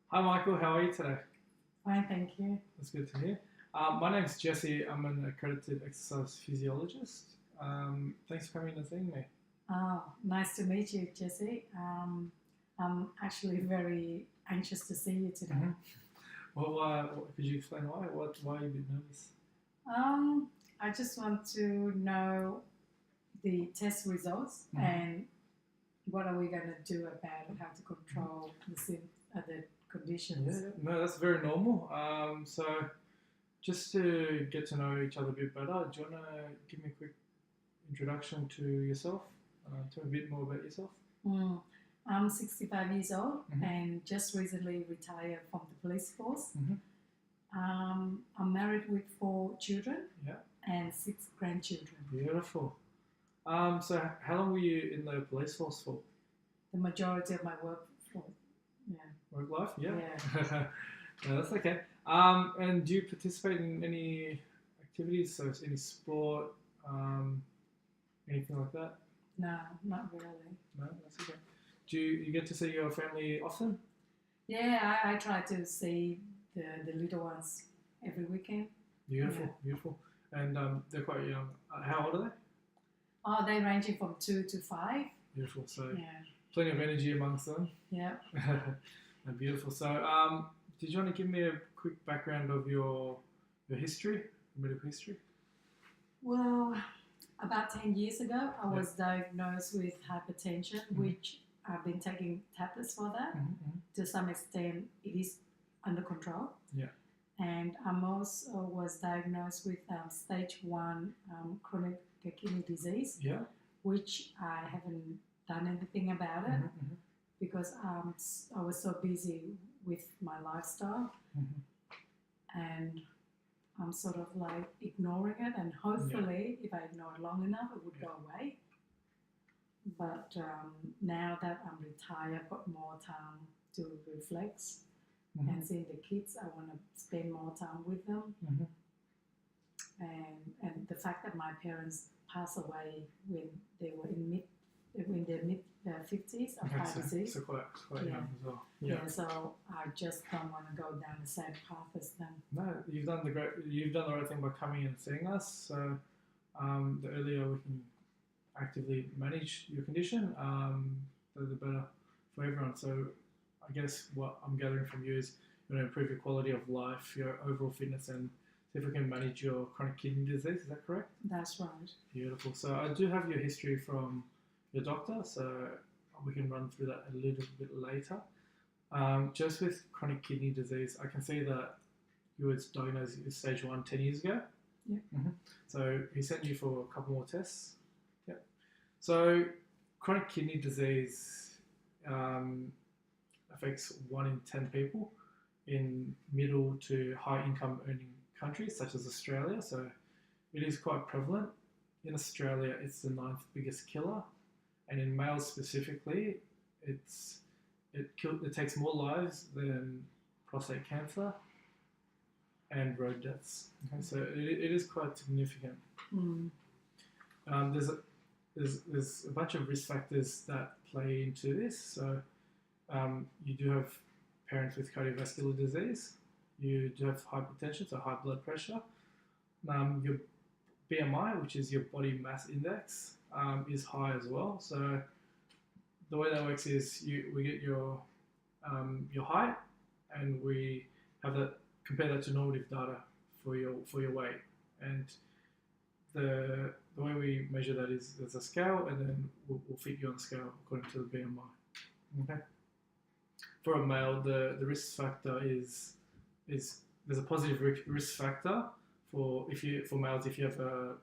Hi, Michael. How are you today? Fine, thank you. That's good to hear. My name's Jesse. I'm an accredited exercise physiologist. Thanks for coming and seeing me. Nice to meet you, Jesse. I'm actually very anxious to see you today. hmm Well, could you explain why? Why are you a bit nervous? Um, I just want to know the test results hmm and what are we going to do about it, how to control the conditions. Yeah, no, that's very normal. So just to get to know each other a bit better, do you want to give me a quick introduction to yourself? Tell me a bit more about yourself. Mm. I'm 65 years old hmm and just recently retired from the police force. hmm I'm married with 4 children Yeah, and 6 grandchildren. beautiful. So how long were you in the police force for? The majority of my work, yeah, Work life? Yeah. yeah. No, that's okay. And do you participate in any activities? So, any sport, um, anything like that? No, not really. No, that's okay. Do you get to see your family often? Yeah, I try to see the little ones every weekend. Beautiful, Yeah. beautiful. And they're quite young. How old are they? Oh, they ranging from 2 to 5. Beautiful. So, Yeah, plenty of energy amongst them. yeah. No, beautiful. So, did you want to give me a quick background of your history, medical history? Well, about 10 years ago, I Yeah. was diagnosed with hypertension, which I've been taking tablets for that. To some extent, it is under control. Yeah. And I'm also was diagnosed with stage 1 chronic kidney disease, Yeah. which I haven't done anything about it because I was so busy with my lifestyle and I'm sort of like ignoring it, and hopefully if I ignore it long enough it would go away. But now that I'm retired, I've got more time to reflect and seeing the kids. I want to spend more time with them, and the fact that my parents passed away when they were in their mid 50s of heart disease. So quite Yeah. young as well. Yeah, so I just don't want to go down the same path as them. No, you've done the right thing by coming and seeing us. So the earlier we can actively manage your condition, the better for everyone. So I guess what I'm gathering from you is you want to improve your quality of life, your overall fitness, and see if we can manage your chronic kidney disease. Is that correct? That's right. Beautiful. So I do have your history from your doctor, so we can run through that a little bit later. Just with chronic kidney disease, I can see that you were diagnosed with stage 1 10 years ago. Yeah. So he sent you for a couple more tests. Yep. So chronic kidney disease affects 1 in 10 people in middle to high income earning countries such as Australia. So it is quite prevalent. In Australia, it's the 9th biggest killer, and in males specifically, it takes more lives than prostate cancer and road deaths. Okay, so it is quite significant. There's a bunch of risk factors that play into this. So you do have parents with cardiovascular disease. You do have hypertension, so high blood pressure. Your BMI, which is your body mass index, is high as well. So the way that works is we get your height, and we have that compare that to normative data for your weight. And the way we measure that is there's a scale, and then we'll fit you on the scale according to the BMI. Okay. For a male, the risk factor is there's a positive risk factor for males if you have a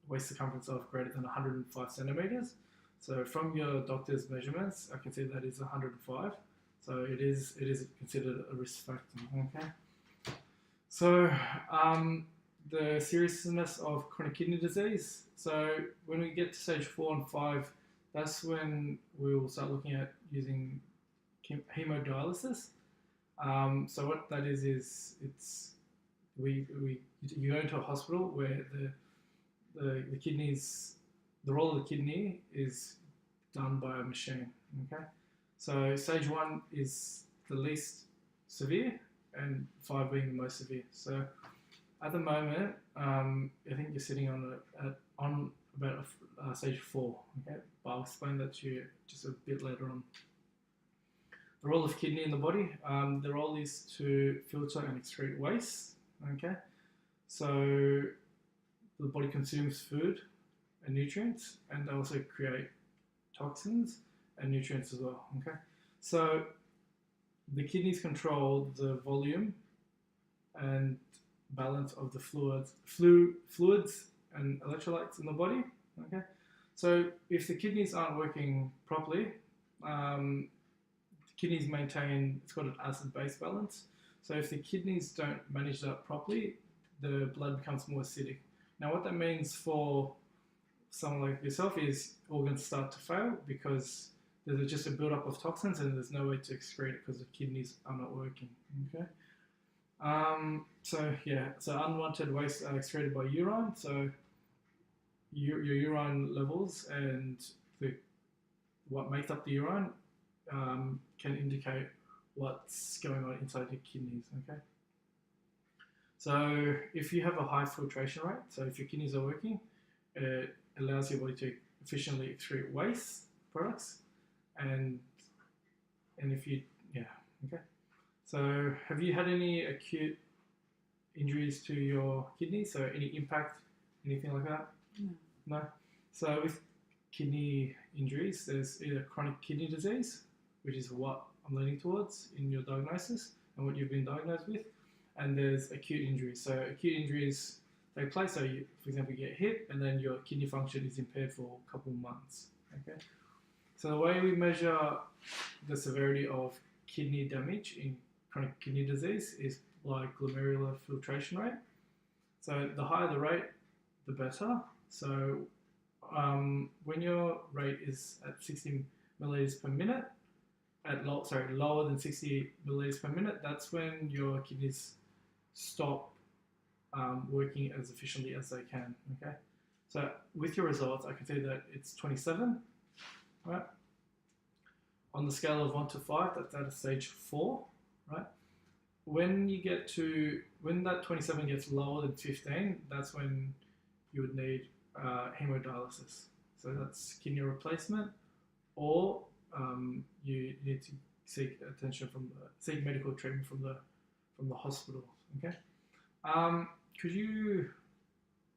waist circumference of greater than 105 centimeters. So from your doctor's measurements, I can see that is 105. So it is considered a risk factor. Okay. So the seriousness of chronic kidney disease. So when we get to stage 4 and 5, that's when we will start looking at using hemodialysis. So what that is it's you go into a hospital where the kidneys, the role of the kidney is done by a machine. Okay, so stage 1 is the least severe, and 5 being the most severe. So at the moment, I think you're sitting on about stage 4. Okay, but I'll explain that to you just a bit later on. The role of kidney in the body. The role is to filter and excrete waste. Okay, so the body consumes food and nutrients, and they also create toxins and nutrients as well. Okay, so the kidneys control the volume and balance of the fluids and electrolytes in the body. Okay, so if the kidneys aren't working properly, the kidneys maintain, it's called an acid-base balance. So if the kidneys don't manage that properly, the blood becomes more acidic. Now what that means for someone like yourself is organs start to fail because there's just a build-up of toxins and there's no way to excrete it because the kidneys are not working. Okay. So unwanted waste are excreted by urine. So your urine levels and what makes up the urine can indicate what's going on inside your kidneys. Okay. So if you have a high filtration rate, so if your kidneys are working, it allows your body to efficiently excrete waste products, and if you okay. So have you had any acute injuries to your kidneys? So any impact, anything like that? No. So with kidney injuries, there's either chronic kidney disease, which is what I'm leaning towards in your diagnosis and what you've been diagnosed with, and there's acute injuries. So acute injuries take place. So you, for example, you get hit and then your kidney function is impaired for a couple of months. Okay. So the way we measure the severity of kidney damage in chronic kidney disease is by glomerular filtration rate. So the higher the rate, the better. So when your rate is at 60 milliliters per minute, lower than 60 milliliters per minute, that's when your kidneys stop working as efficiently as they can. Okay, so with your results, I can see that it's 27. Right. On the scale of 1 to 5, that's at a stage 4. Right. When that 27 gets lower than 15, that's when you would need hemodialysis. So that's kidney replacement, or you need to seek medical treatment from the hospital. Okay. Could you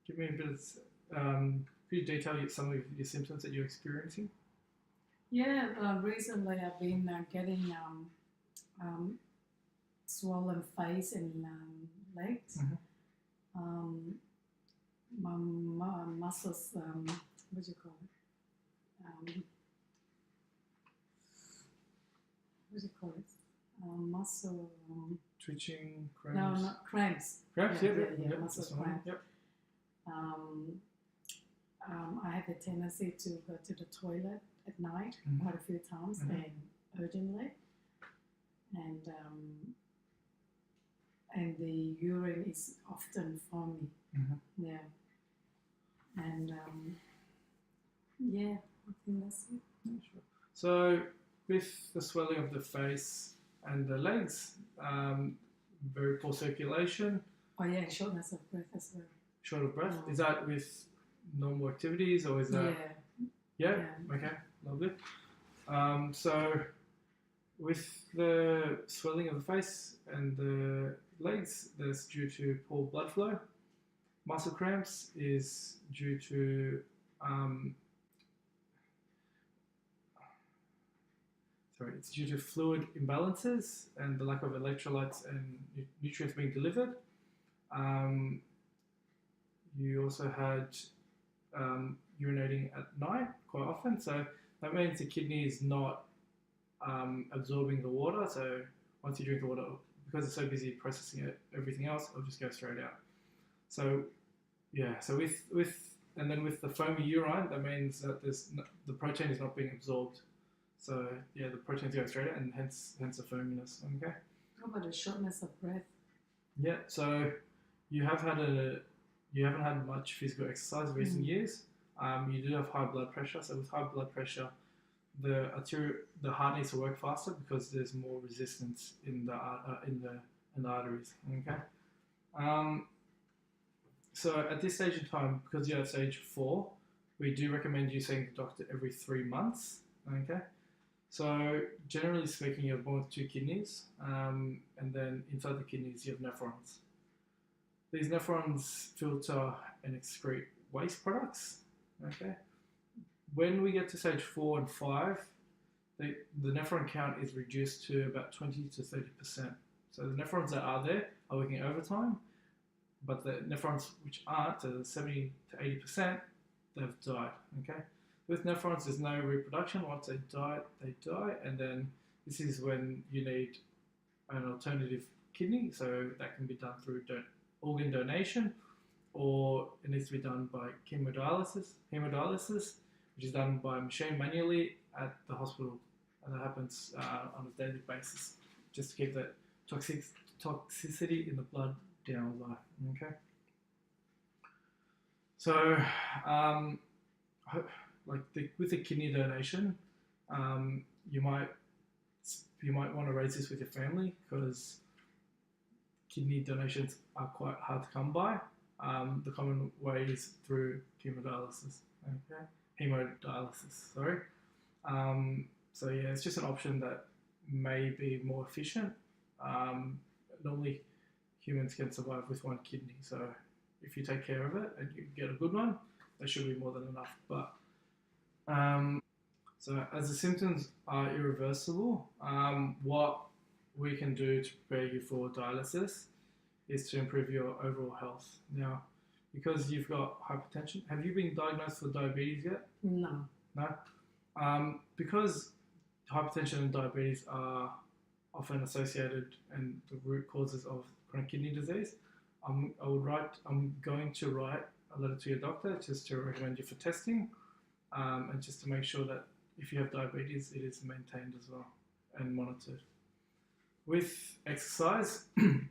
give me a bit of could you detail some of your symptoms that you're experiencing? Yeah, recently I've been getting swollen face and legs. Mm-hmm. My muscles, what do you call it? What do you call it? Muscle. Twitching, cramps. No, not cramps. Cramps, yeah, muscle cramps. Yep. I have a tendency to go to the toilet at night quite a few times and urgently, and the urine is often foamy. Yeah, and I think that's it. Yeah, sure. So with the swelling of the face and the legs, very poor circulation. Oh yeah, shortness of breath as well. Short of breath. Is that with normal activities or is that? Yeah. Okay, lovely. So with the swelling of the face and the legs, that's due to poor blood flow. Muscle cramps is due to it's due to fluid imbalances and the lack of electrolytes and nutrients being delivered. You also had urinating at night quite often, so that means the kidney is not absorbing the water. So once you drink the water, because it's so busy processing everything else, it'll just go straight out. So with the foamy urine, that means that the protein is not being absorbed. So the proteins go straight out, and hence the foaminess. Okay. How about the shortness of breath? Yeah. So you haven't had much physical exercise in recent years. You do have high blood pressure. So with high blood pressure, the heart needs to work faster because there's more resistance in the arteries. Okay. So at this stage in time, because you're at stage 4, we do recommend you seeing the doctor every 3 months. Okay. So generally speaking, you're born with 2 kidneys, and then inside the kidneys you have nephrons. These nephrons filter and excrete waste products. Okay. When we get to stage 4 and 5, the nephron count is reduced to about 20 to 30%. So the nephrons that are there are working overtime, but the nephrons which aren't, so 70 to 80%, they've died. Okay. With nephrons, there's no reproduction. Once they die, and then this is when you need an alternative kidney. So that can be done through organ donation, or it needs to be done by hemodialysis, which is done by machine manually at the hospital, and that happens on a daily basis, just to keep that toxicity in the blood down low. Okay. So, with the kidney donation, you might want to raise this with your family because kidney donations are quite hard to come by. The common way is through hemodialysis. Okay, hemodialysis. Sorry. So yeah, it's just an option that may be more efficient. Normally, humans can survive with 1 kidney. So if you take care of it and you get a good one, that should be more than enough. But so as the symptoms are irreversible, what we can do to prepare you for dialysis is to improve your overall health. Now, because you've got hypertension, have you been diagnosed with diabetes yet? No. No? Because hypertension and diabetes are often associated and the root causes of chronic kidney disease, I'm going to write a letter to your doctor just to recommend you for testing, and just to make sure that if you have diabetes, it is maintained as well and monitored. With exercise,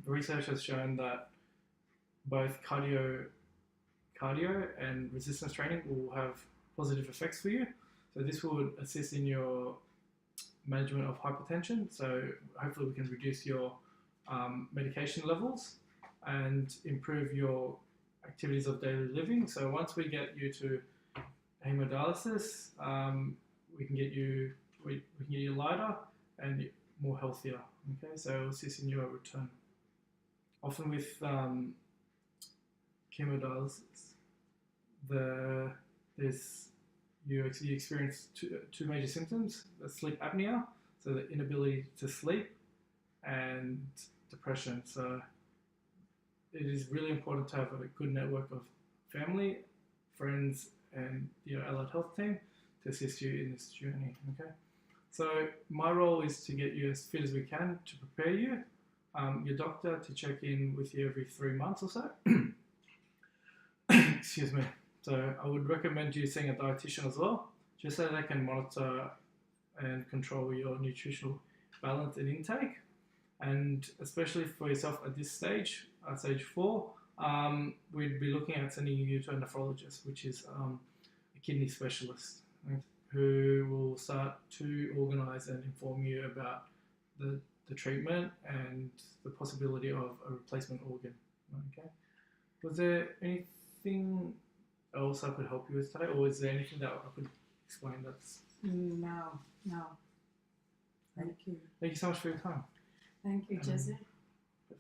research has shown that both cardio and resistance training will have positive effects for you. So this will assist in your management of hypertension. So hopefully we can reduce your medication levels and improve your activities of daily living. So once we get you to hemodialysis, we can get you lighter and more healthier. Okay, so it'll assist in your return. Often with hemodialysis, you experience two major symptoms: the sleep apnea, so the inability to sleep, and depression. So it is really important to have a good network of family, friends, and your allied health team to assist you in this journey. Okay. So my role is to get you as fit as we can to prepare you. Your doctor to check in with you every 3 months or so. Excuse me. So I would recommend you seeing a dietitian as well, just so they can monitor and control your nutritional balance and intake. And especially for yourself at this stage, stage 4, we'd be looking at sending you to a nephrologist, which is a kidney specialist, right, who will start to organise and inform you about the treatment and the possibility of a replacement organ. Okay. Was there anything else I could help you with today, or is there anything that I could explain that's... No. Thank you. Thank you so much for your time. Thank you, Jesse.